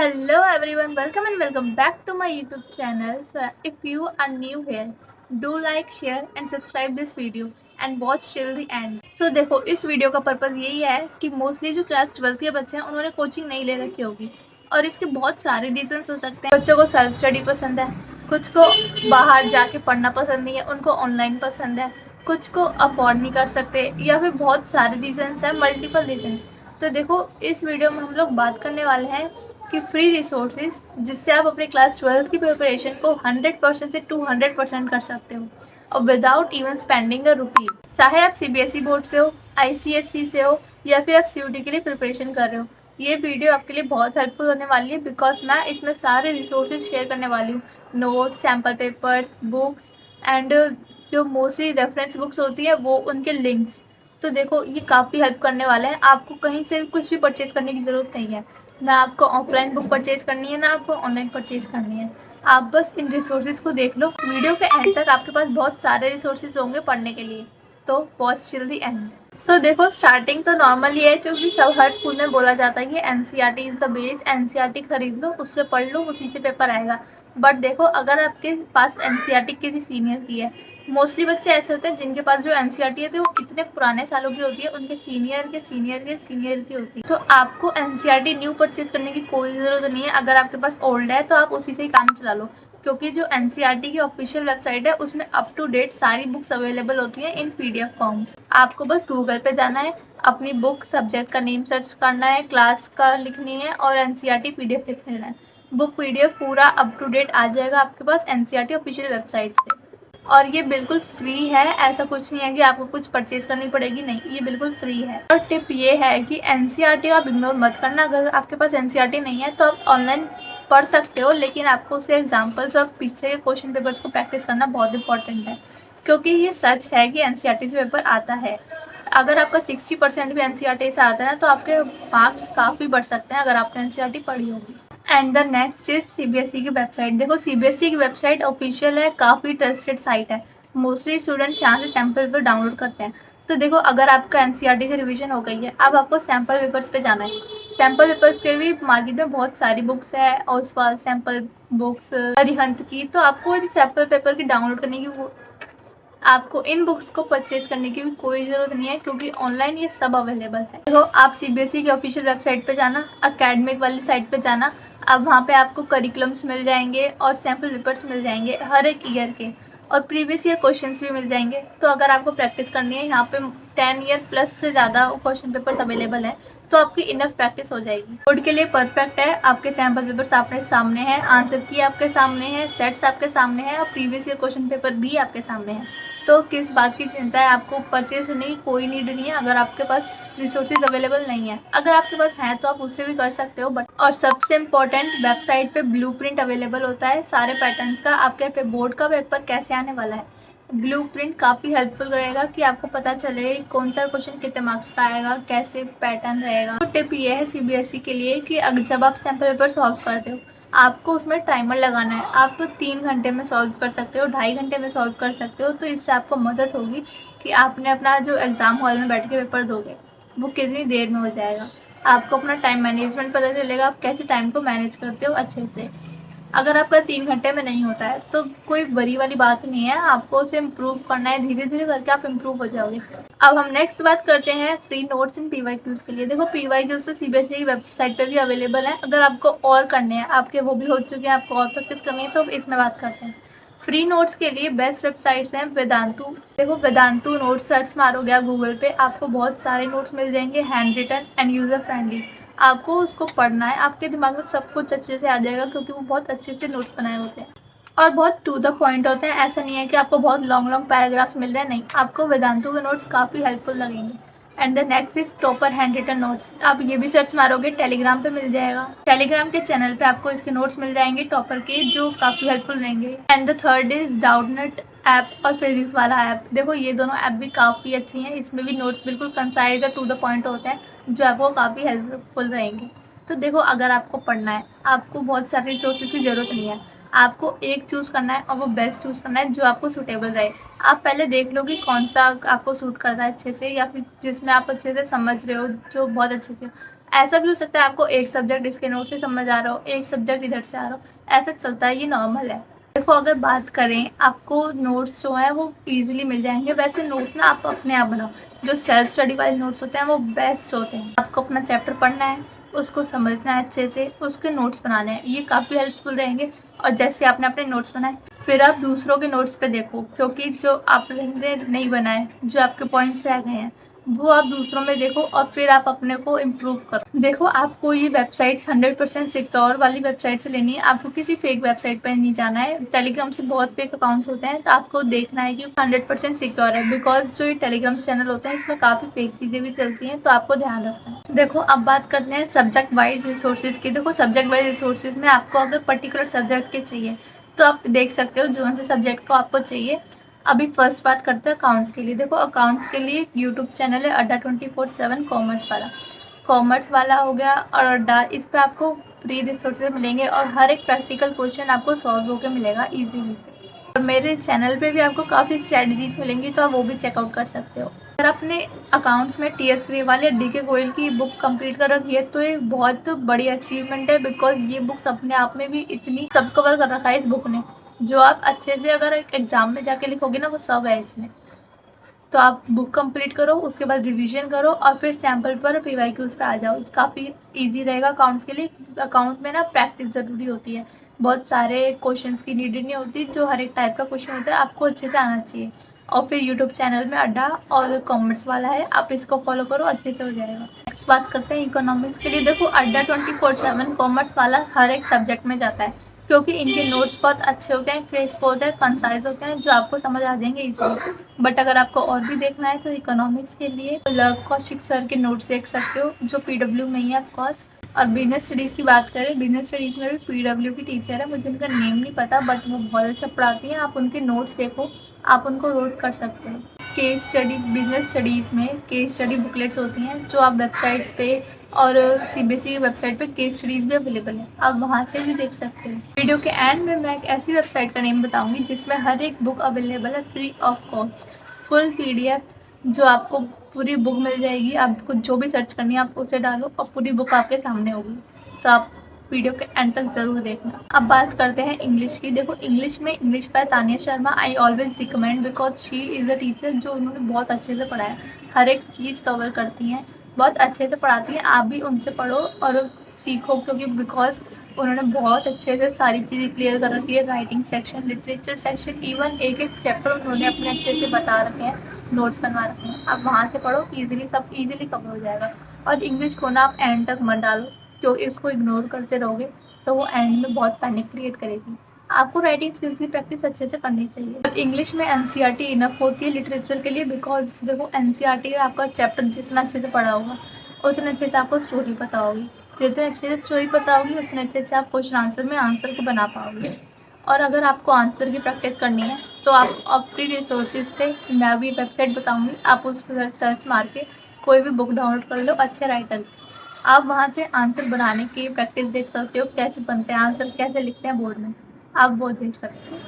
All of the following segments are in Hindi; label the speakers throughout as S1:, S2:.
S1: Hello everyone, welcome and welcome back to my YouTube channel. So if you are new here, do like, share and subscribe this video and watch till the end. So देखो इस वीडियो का पर्पज़ यही है कि मोस्टली जो क्लास 12th के बच्चे हैं उन्होंने कोचिंग नहीं ले रखी होगी और इसके बहुत सारे रीजंस हो सकते हैं। बच्चों को सेल्फ स्टडी पसंद है, कुछ को बाहर जाके पढ़ना पसंद नहीं है, उनको ऑनलाइन पसंद है, कुछ को अफोर्ड नहीं कर सकते या फिर बहुत सारे रीजंस हैं, मल्टीपल रीजंस। तो देखो इस वीडियो में हम लोग बात करने वाले हैं कि फ्री रिसोर्सेज जिससे आप अपने क्लास 12th की प्रिपरेशन को 100% से 200% कर सकते हो और विदाउट इवन स्पेंडिंग अ रुपी। चाहे आप सीबीएसई बोर्ड से हो, आईसीएसई से हो या फिर आप सीयूटी के लिए प्रिपरेशन कर रहे हो, ये वीडियो आपके लिए बहुत हेल्पफुल होने वाली है बिकॉज मैं इसमें सारे रिसोर्सेज शेयर करने वाली हूँ। Notes, sample papers, books and जो मोस्टली रेफरेंस बुक्स होती है वो उनके लिंक्स। तो देखो ये काफ़ी हेल्प करने वाले हैं। आपको कहीं से भी कुछ भी परचेज़ करने की ज़रूरत नहीं है, ना आपको ऑफलाइन बुक परचेज़ करनी है, ना आपको ऑनलाइन परचेज़ करनी है। आप बस इन रिसोर्सेज को देख लो। वीडियो के एंड तक आपके पास बहुत सारे रिसोर्सेज होंगे पढ़ने के लिए, तो वॉच टिल द एंड। सो देखो स्टार्टिंग तो नॉर्मल ही है क्योंकि सब हर स्कूल में बोला जाता है कि NCERT is the base, NCERT खरीद लो, उससे पढ़ लो, उसी से पेपर आएगा। बट देखो अगर आपके पास एनसीईआरटी किसी सीनियर की है, मोस्टली बच्चे ऐसे होते हैं जिनके पास जो एनसीईआरटी है वो इतने पुराने सालों की होती है, उनके सीनियर के सीनियर के सीनियर की होती है। तो आपको एनसीईआरटी न्यू परचेज करने की कोई ज़रूरत नहीं है। अगर आपके पास ओल्ड है तो आप उसी से ही काम चला लो, क्योंकि जो एनसीईआरटी की ऑफिशियल वेबसाइट है उसमें अप टू डेट सारी बुक्स अवेलेबल होती हैं इन पीडीएफ फॉर्म्स। आपको बस गूगल पे जाना है, अपनी बुक सब्जेक्ट का नेम सर्च करना है, क्लास का लिखनी है और एनसीईआरटी पीडीएफ लिख लेना है। बुक पीडीएफ पूरा अप टू डेट आ जाएगा आपके पास एनसीईआरटी ऑफिशियल वेबसाइट से। और ये बिल्कुल फ्री है, ऐसा कुछ नहीं है कि आपको कुछ परचेज करनी पड़ेगी, नहीं, ये बिल्कुल फ्री है। और टिप ये है कि एनसीईआरटी आप इग्नोर मत करना। अगर आपके पास एनसीईआरटी नहीं है तो आप ऑनलाइन पढ़ सकते हो, लेकिन आपको उसके एग्जाम्पल्स और पीछे के क्वेश्चन पेपर्स को प्रैक्टिस करना बहुत इंपॉर्टेंट है, क्योंकि ये सच है कि एनसीईआरटी से पेपर आता है। अगर आपका 60% भी एनसीईआरटी से आता है ना तो आपके मार्क्स काफ़ी बढ़ सकते हैं अगर आपने एनसीईआरटी पढ़ी होगी। And the next is CBSE की वेबसाइट। देखो सीबीएसई की वेबसाइट ऑफिशियल है, काफ़ी ट्रस्टेड साइट है। मोस्टली स्टूडेंट्स यहाँ से सैम्पल पेपर डाउनलोड करते हैं। तो देखो अगर आपका एनसीईआरटी से रिवीजन हो गई है, अब आपको सैम्पल पेपर्स पे जाना है। सैम्पल पेपर्स के भी मार्केट में बहुत सारी बुक्स है, ओसवाल सैम्पल बुक्स, अरिहंत की। तो आपको इन सैम्पल पेपर की डाउनलोड करने की आपको इन बुक्स को परचेज करने की भी कोई ज़रूरत नहीं है, क्योंकि ऑनलाइन ये सब अवेलेबल है। तो आप सीबीएसई की ऑफिशियल वेबसाइट पे जाना, अकेडमिक वाली साइट पे जाना। अब वहाँ पे आपको करिकुलम्स मिल जाएंगे और सैम्पल पेपर्स मिल जाएंगे हर एक ईयर के, और प्रीवियस ईयर क्वेश्चंस भी मिल जाएंगे। तो अगर आपको प्रैक्टिस करनी है, यहाँ पे 10 ईयर प्लस से ज़्यादा क्वेश्चन पेपर्स अवेलेबल हैं, तो आपकी इनफ प्रैक्टिस हो जाएगी। बोर्ड के लिए परफेक्ट है। आपके सैम्पल पेपर्स आपके सामने हैं, आंसर की आपके सामने हैं, सेट्स आपके सामने हैं और प्रीवियस ईयर क्वेश्चन पेपर भी आपके सामने हैं। तो किस बात की चिंता है, आपको परचेज करने की कोई नीड नहीं है अगर आपके पास रिसोर्सेज अवेलेबल नहीं है। अगर आपके पास है तो आप उससे भी कर सकते हो। बट और सबसे इम्पोर्टेंट, वेबसाइट पे ब्लूप्रिंट अवेलेबल होता है सारे पैटर्न्स का। आपके पे बोर्ड का पेपर कैसे आने वाला है, ब्लूप्रिंट काफ़ी हेल्पफुल रहेगा कि आपको पता चले कौन सा क्वेश्चन कितने मार्क्स का आएगा, कैसे पैटर्न रहेगा। तो टिप ये है सीबीएसई के लिए कि अगर जब आप सैम्पल पेपर सॉल्व करते हो, आपको उसमें टाइमर लगाना है। आप 3 घंटे में सॉल्व कर सकते हो, 2.5 घंटे में सॉल्व कर सकते हो। तो इससे आपको मदद होगी कि आपने अपना जो एग्ज़ाम हॉल में बैठ के पेपर दोगे वो कितनी देर में हो जाएगा। आपको अपना टाइम मैनेजमेंट पता चलेगा, आप कैसे टाइम को मैनेज करते हो अच्छे से। अगर आपका 3 घंटे में नहीं होता है तो कोई बड़ी वाली बात नहीं है, आपको उसे इम्प्रूव करना है, धीरे धीरे करके आप इम्प्रूव हो जाओगे। अब हम नेक्स्ट बात करते हैं फ्री नोट्स इन पीवाईक्यूज़ के लिए। देखो पीवाईक्यूज़ तो सीबीएसई की वेबसाइट पर भी अवेलेबल है। अगर आपको और करने हैं, आपके वो भी हो चुके हैं, आपको और प्रैक्टिस करनी है, तो इसमें बात करते हैं। फ्री नोट्स के लिए बेस्ट वेबसाइट्स हैं वेदांतु। देखो वेदांतु नोट्स सर्च मारोगे आप गूगल पे, आपको बहुत सारे नोट्स मिल जाएंगे, handwritten and user friendly. आपको उसको पढ़ना है, आपके दिमाग में सब कुछ अच्छे से आ जाएगा, क्योंकि वो बहुत अच्छे अच्छे नोट्स बनाए होते हैं और बहुत टू द पॉइंट होते हैं। ऐसा नहीं है कि आपको बहुत लॉन्ग लॉन्ग पैराग्राफ्स मिल रहे हैं, नहीं, आपको वेदांतु के नोट्स काफ़ी हेल्पफुल लगेंगे। And the next is topper handwritten notes. आप ये भी सर्च मारोगे, टेलीग्राम पे मिल जाएगा। टेलीग्राम के चैनल पे आपको इसके नोट्स मिल जाएंगे टॉपर के, जो काफ़ी हेल्पफुल रहेंगे। And the third is Doubtnut app और फिजिक्स वाला ऐप। देखो ये दोनों ऐप भी काफ़ी अच्छी हैं, इसमें भी नोट्स बिल्कुल कंसाइज और टू द पॉइंट होते हैं, जो आपको काफ़ी हेल्पफुल रहेंगे। तो देखो अगर आपको पढ़ना है, आपको बहुत सारे रिसोर्सेज की ज़रूरत नहीं है, आपको एक चूज़ करना है और वो बेस्ट चूज़ करना है जो आपको सूटेबल रहे। आप पहले देख लो कि कौन सा आपको सूट करता है अच्छे से, या फिर जिसमें आप अच्छे से समझ रहे हो, जो बहुत अच्छे से। ऐसा भी हो सकता है आपको एक सब्जेक्ट इसके नोट से समझ आ रहा हो, एक सब्जेक्ट इधर से आ रहा हो, ऐसा चलता है, ये नॉर्मल है। देखो अगर बात करें, आपको नोट्स जो है वो इजीली मिल जाएंगे। वैसे नोट्स ना आप अपने आप बनाओ, जो सेल्फ स्टडी वाले नोट्स होते हैं वो बेस्ट होते हैं। आपको अपना चैप्टर पढ़ना है, उसको समझना है अच्छे से, उसके नोट्स बनाने हैं, ये काफ़ी हेल्पफुल रहेंगे। और जैसे आपने अपने नोट्स बनाए, फिर आप दूसरों के नोट्स पे देखो, क्योंकि जो आपने नहीं बनाए, जो आपके पॉइंट्स रह गए हैं, वो आप दूसरों में देखो और फिर आप अपने को इम्प्रूव करो। देखो आपको ये वेबसाइट्स 100% सिक्योर वाली वेबसाइट से लेनी है, आपको किसी फेक वेबसाइट पर नहीं जाना है। टेलीग्राम से बहुत फेक अकाउंट्स होते हैं, तो आपको देखना है कि 100% सिक्योर है, बिकॉज जो ये टेलीग्राम चैनल होते हैं इसमें काफ़ी फेक चीज़ें भी चलती हैं, तो आपको ध्यान रखना है। देखो अब बात करते हैं सब्जेक्ट वाइज रिसोर्सेज की। देखो सब्जेक्ट वाइज रिसोर्सेज में आपको अगर पर्टिकुलर सब्जेक्ट के चाहिए तो आप देख सकते हो जो से सब्जेक्ट को आपको चाहिए। अभी फर्स्ट बात करते हैं अकाउंट्स के लिए। देखो अकाउंट्स के लिए यूट्यूब चैनल है अड्डा 24/7 कॉमर्स वाला हो गया। और अड्डा, इस पे आपको फ्री रिसोर्सेज मिलेंगे और हर एक प्रैक्टिकल क्वेश्चन आपको सॉल्व होकर मिलेगा इजीली से। और मेरे चैनल पे भी आपको काफ़ी स्ट्रेटजीज मिलेंगी, तो आप वो भी चेकआउट कर सकते हो। अगर अपने अकाउंट्स में टीएस ग्रेवाल या डीके गोयल की बुक कंप्लीट कर रखी है तो ये बहुत बड़ी अचीवमेंट है, बिकॉज ये बुक्स अपने आप में भी इतनी सब कवर कर रखा है इस बुक ने, जो आप अच्छे से अगर एक एग्जाम में जाके लिखोगे ना वो सब है इसमें। तो आप बुक कंप्लीट करो, उसके बाद रिवीजन करो और फिर सैम्पल पर पीवाईक्यूज पे आ जाओ। काफ़ी इजी रहेगा अकाउंट्स के लिए। अकाउंट में ना प्रैक्टिस ज़रूरी होती है, बहुत सारे क्वेश्चंस की नीडेड नहीं होती, जो हर एक टाइप का क्वेश्चन होता है आपको अच्छे से आना चाहिए। और फिर यूट्यूब चैनल में अड्डा और कॉमर्स वाला है, आप इसको फॉलो करो, अच्छे से हो जाएगा। नेक्स्ट बात करते हैं इकोनॉमिक्स के लिए। देखो अड्डा 24/7 कॉमर्स वाला हर एक सब्जेक्ट में जाता है, क्योंकि इनके नोट्स बहुत अच्छे होते हैं, क्रिस्प होते हैं, कंसाइज होते हैं, जो आपको समझ आ जाएंगे इजीली। बट अगर आपको और भी देखना है तो इकोनॉमिक्स के लिए लव कौशिक सर के नोट्स देख सकते हो, जो पीडब्ल्यू में ही है ऑफकोर्स। और बिजनेस स्टडीज़ की बात करें, बिजनेस स्टडीज़ में भी पीडब्ल्यू की टीचर है, मुझे उनका नेम नहीं पता, बट वो बहुत अच्छा पढ़ाती हैं। आप उनके नोट्स देखो, आप उनको नोट कर सकते हो। केस स्टडी, बिजनेस स्टडीज़ में केस स्टडी बुकलेट्स होती हैं, जो आप वेबसाइट्स पे और सीबीएसई की वेबसाइट पे केस स्टडीज़ भी अवेलेबल है, आप वहाँ से भी देख सकते हो। वीडियो के एंड में मैं एक ऐसी वेबसाइट का नेम बताऊंगी जिसमें हर एक बुक अवेलेबल है free of cost, full PDF, जो आपको पूरी बुक मिल जाएगी। आपको जो भी सर्च करनी है आप उसे डालो और पूरी बुक आपके सामने होगी, तो आप वीडियो के एंड तक ज़रूर देखना। अब बात करते हैं इंग्लिश की। देखो इंग्लिश में English by Tania Sharma I always recommend, because she is a teacher, जो उन्होंने बहुत अच्छे से पढ़ाया, हर एक चीज़ कवर करती हैं, बहुत अच्छे से पढ़ाती हैं। आप भी उनसे पढ़ो और सीखो, क्योंकि बिकॉज उन्होंने बहुत अच्छे से सारी चीज़ें क्लियर कर रखी है। Writing section, literature section, even एक एक चैप्टर उन्होंने अपने अच्छे से बता रखे हैं, नोट्स बनवा रखे हैं। आप वहाँ से पढ़ो, इजीली सब इजीली कवर हो जाएगा। और इंग्लिश को ना आप एंड तक मत डालो, क्योंकि इसको इग्नोर करते रहोगे तो वो एंड में बहुत पैनिक क्रिएट करेगी। आपको राइटिंग स्किल्स की प्रैक्टिस अच्छे से करनी चाहिए। इंग्लिश में एनसीईआरटी इनफ होती है लिटरेचर के लिए, बिकॉज देखो एनसीईआरटी आपका चैप्टर जितना अच्छे से पढ़ा होगा उतने अच्छे से आपको स्टोरी पता होगी, जितने अच्छे से स्टोरी पता होगी उतने अच्छे से आप क्वेश्चन आंसर में आंसर को बना पाओगे। और अगर आपको आंसर की प्रैक्टिस करनी है तो आप फ्री रिसोर्सेज से, मैं भी वेबसाइट बताऊंगी, आप उस पर सर्च मार के कोई भी बुक डाउनलोड कर लो अच्छे राइटर, आप वहाँ से आंसर बनाने की प्रैक्टिस देख सकते हो, कैसे बनते हैं आंसर, कैसे लिखते हैं बोर्ड में, आप वो देख सकते हो।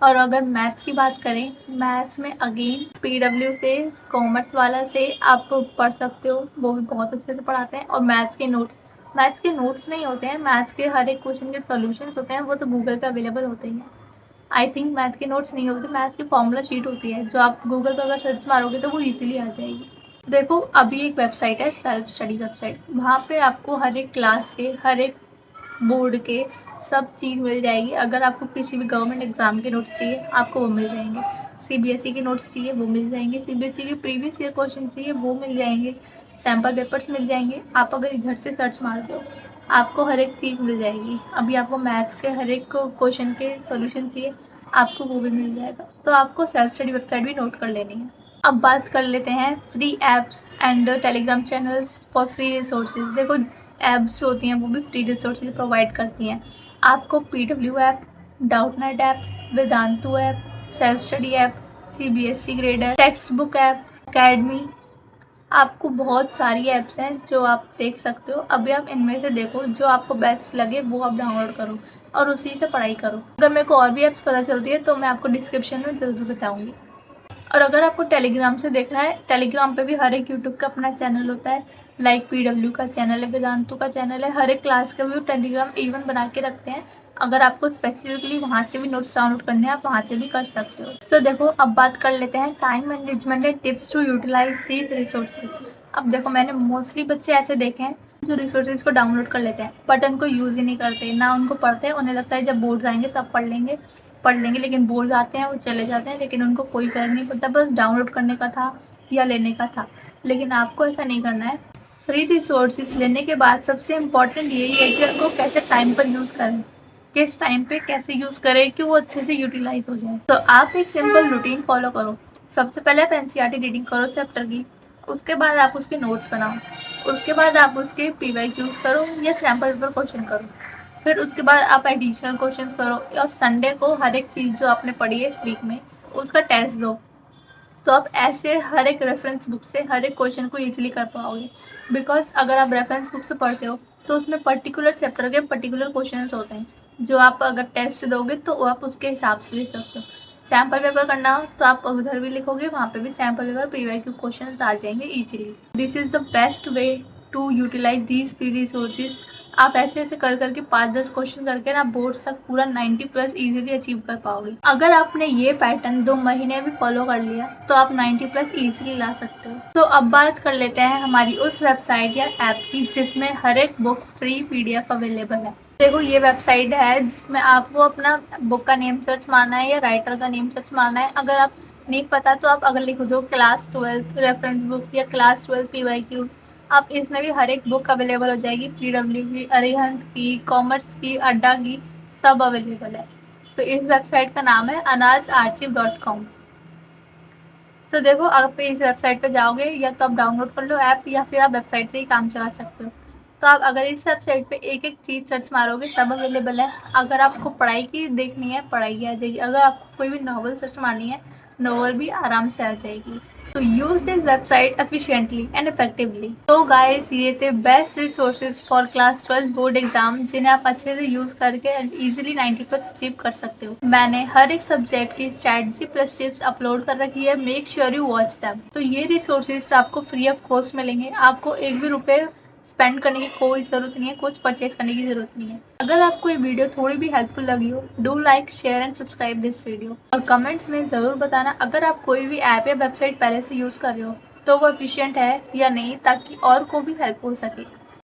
S1: और अगर मैथ्स की बात करें, मैथ्स में अगेन पीडब्ल्यू से, कॉमर्स वाला से आप पढ़ सकते हो, वो भी बहुत अच्छे से पढ़ाते हैं। और मैथ्स के नोट्स नहीं होते हैं, मैथ्स के हर एक क्वेश्चन के सॉल्यूशंस होते हैं, वो तो गूगल पे अवेलेबल होते ही हैं। आई थिंक मैथ के नोट्स नहीं होते, मैथ्स की फॉर्मूला शीट होती है, जो आप गूगल पर अगर सर्च मारोगे तो वो ईजिली आ जाएगी। देखो अभी एक वेबसाइट है सेल्फ स्टडी वेबसाइट, वहाँ पे आपको हर एक क्लास के, हर एक बोर्ड के सब चीज़ मिल जाएगी। अगर आपको किसी भी गवर्नमेंट एग्जाम के नोट्स चाहिए आपको वो मिल जाएंगे, सीबीएसई के नोट्स चाहिए वो मिल जाएंगे, सीबीएसई के प्रीवियस ईयर क्वेश्चन चाहिए वो मिल जाएंगे, सैम्पल पेपर्स मिल जाएंगे। आप अगर इधर से सर्च मारते हो आपको हर एक चीज़ मिल जाएगी। अभी आपको मैथ्स के हर एक क्वेश्चन के सोल्यूशन चाहिए, आपको वो भी मिल जाएगा। तो आपको सेल्फ स्टडी वेबसाइट भी नोट कर लेनी है। अब बात कर लेते हैं free apps and Telegram channels for free resources. देखो एप्स होती हैं वो भी फ्री रिसोर्सेज प्रोवाइड करती हैं आपको। PW app, Doubtnut app, Vedantu app, self study app, CBSE grader, textbook app, academy, आपको बहुत सारी ऐप्स हैं जो आप देख सकते हो। अभी आप इनमें से देखो जो आपको बेस्ट लगे वो आप डाउनलोड करो और उसी से पढ़ाई करो। अगर मेरे को और भी ऐप्स पता चलती है तो मैं आपको डिस्क्रिप्शन में ज़रूर बताऊँगी। और अगर आपको टेलीग्राम से देखना है, टेलीग्राम पे भी हर एक यूट्यूब का अपना चैनल होता है, लाइक PW का चैनल है, वेदांतु का चैनल है, हर एक क्लास का भी टेलीग्राम इवन बना के रखते हैं। अगर आपको स्पेसिफिकली वहाँ से भी नोट्स डाउनलोड करने हैं आप वहाँ से भी कर सकते हो। तो देखो अब बात कर लेते हैं time management and tips to utilise these resources. अब देखो मैंने मोस्टली बच्चे ऐसे देखे हैं जो रिसोर्सेज को डाउनलोड कर लेते हैं बट उनको यूज़ ही नहीं करते, ना उनको पढ़ते हैं। उन्हें लगता है जब बोर्ड्स आएंगे तब पढ़ लेंगे, लेकिन बोर्ड्स आते हैं वो चले जाते हैं, लेकिन उनको कोई फर्क नहीं पड़ता, बस डाउनलोड करने का था या लेने का था। लेकिन आपको ऐसा नहीं करना है। फ्री रिसोर्सेज लेने के बाद सबसे इम्पॉर्टेंट यही है कि उनको कैसे टाइम पर यूज़ करें, किस टाइम पे कैसे यूज़ करें कि वो अच्छे से यूटिलाइज हो जाए। तो आप एक सिंपल रूटीन फॉलो करो। सबसे पहले आप NCERT रीडिंग करो चैप्टर की, उसके बाद आप उसके नोट्स बनाओ, उसके बाद आप उसके PYQs करो या सैम्पल पेपर क्वेश्चन करो, फिर उसके बाद आप एडिशनल क्वेश्चंस करो और संडे को हर एक चीज़ जो आपने पढ़ी है इस वीक में उसका टेस्ट दो। तो आप ऐसे हर एक रेफरेंस बुक से हर एक क्वेश्चन को ईजिली कर पाओगे। बिकॉज अगर आप रेफरेंस बुक से पढ़ते हो तो उसमें पर्टिकुलर चैप्टर के पर्टिकुलर क्वेश्चंस होते हैं जो आप अगर टेस्ट दोगे तो आप उसके हिसाब से लिख सकते हो। सैम्पल पेपर करना हो तो आप उधर भी लिखोगे, वहाँ पे भी सैम्पल पेपर PYQ क्वेश्चंस आ जाएंगे easily. This is the best way to utilise these free resources. आप ऐसे ऐसे कर करके 5-10 क्वेश्चन करके ना बोर्ड तक पूरा 90+ इजीली अचीव कर पाओगे। अगर आपने ये पैटर्न 2 महीने भी फॉलो कर लिया तो आप 90+ इजीली ला सकते हो। तो अब बात कर लेते हैं हमारी उस वेबसाइट या ऐप की जिसमें हर एक बुक फ्री PDF अवेलेबल है। देखो ये वेबसाइट है जिसमें आपको अपना बुक का नेम सर्च मारना है या राइटर का नेम सर्च मारना है। अगर आप नहीं पता तो आप अगर लिख दो क्लास 12 रेफरेंस बुक या क्लास 12 PYQ, आप इसमें भी हर एक बुक अवेलेबल हो जाएगी। PW की, अरिहंत की, कॉमर्स की, अड्डा की, सब अवेलेबल है। तो इस वेबसाइट का नाम है anazarchive.com। तो देखो आप इस वेबसाइट पे जाओगे या तो आप डाउनलोड कर लो ऐप या फिर आप वेबसाइट से ही काम चला सकते हो। तो आप अगर इस वेबसाइट पे एक एक चीज़ सर्च मारोगे सब अवेलेबल है। अगर आपको पढ़ाई की देखनी है पढ़ाई आ जाएगी, अगर आपको कोई भी नॉवल सर्च मारनी है नॉवल भी आराम से आ जाएगी। तो use this website efficiently and effectively. तो गाइस ये थे best resources for class 12 board exam जिन्हें आप अच्छे से यूज करके इजीली 90+ अचीव कर सकते हो। मैंने हर एक सब्जेक्ट की स्ट्रैटेजी प्लस टिप्स अपलोड कर रखी है, make sure you watch them. तो ये रिसोर्सेज आपको फ्री ऑफ कॉस्ट मिलेंगे, आपको एक भी रुपये स्पेंड करने की कोई ज़रूरत नहीं है, कुछ परचेज करने की ज़रूरत नहीं है। अगर आपको ये वीडियो थोड़ी भी हेल्पफुल लगी हो do like share and subscribe this video. और कमेंट्स में ज़रूर बताना अगर आप कोई भी ऐप या वेबसाइट पहले से यूज़ कर रहे हो तो वो एफिशिएंट है या नहीं, ताकि और को भी हेल्प हो सके।